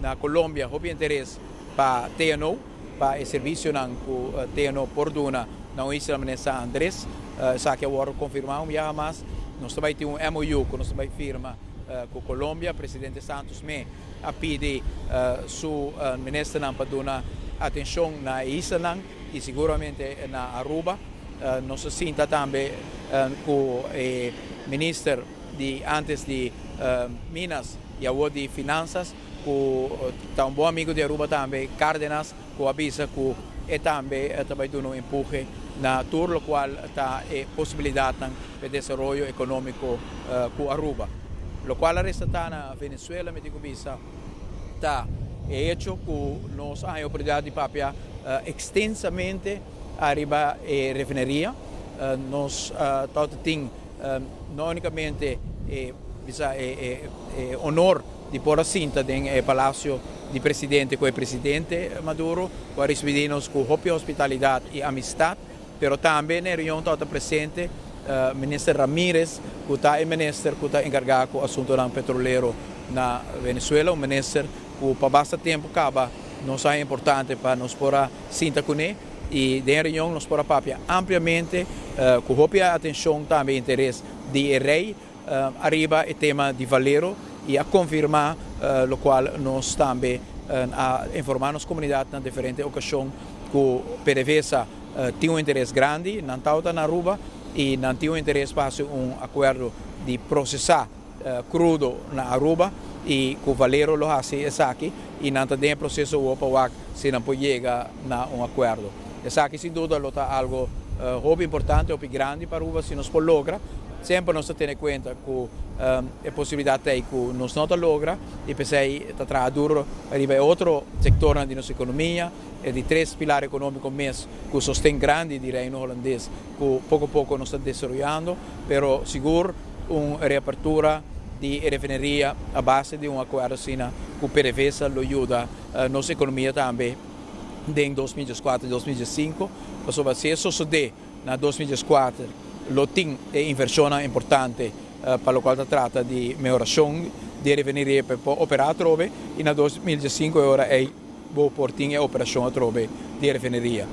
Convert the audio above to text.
na Colômbia, houve interesse para TNO, para o serviço que TNO Porduna na isla de San Andrés, só que agora confirmar mas nós também temos um MOU que nós também firma com a Colômbia, o presidente Santos me a pedir su ministro para dar atenção na isla e seguramente na Aruba. Nós sinta também com o ministro de antes de Minas e agora de Finanças, que um bom amigo de Aruba também, Cárdenas, que avisa que é também dando um empurre na tour, o qual está a possibilidade de desenvolvimento econômico com Aruba. O qual resta na Venezuela, me digo bisa, está hecho que nós temos a oportunidade de papiar extensamente arriba a refineria. Nós temos não unicamente honor de pôr cinta no palácio do presidente com o presidente Maduro, para receber-nos com hospitalidade e amistade, mas também na reunião está presente o ministro Ramírez, que está que está encarregado do assunto petroleiro na Venezuela, um ministro que para bastante tempo acaba, nós é importante para nós pôr cinta com ele, e na reunião nós pôr papia ampliamente, com atenção também interesse de rei, arriba o tema de Valero, e a confirmar o qual nós também a informar as comunidades na diferentes ocasiões que o PDVSA tem um interesse grande, não está na Aruba, e não tem um interesse para fazer um acordo de processar crudo na Aruba, e que o Valero lo faz aqui, e não tem processo para se não pode chegar a um acordo. Essa aqui, sem dúvida, é algo muito importante, muito grande para Aruba, se nós podemos lograr. Sempre nós temos em conta que a possibilidade é que nós não logra e pensei que está duro arriba outro setor da nossa economia, e de três pilares econômicos mesmo que sostém grande do reino holandês, que pouco a pouco nós estamos desenvolvendo, mas seguro uma reapertura de refineria a base de um acordo assim, que o PDVSA ajuda a nossa economia também em 2004 e 2005, mas se isso suceder em 2004, tem inversão importante para o qual se trata de melhoração de refineria para operar altrove, e em 2005 agora é boa portinha operação altrove de refineria.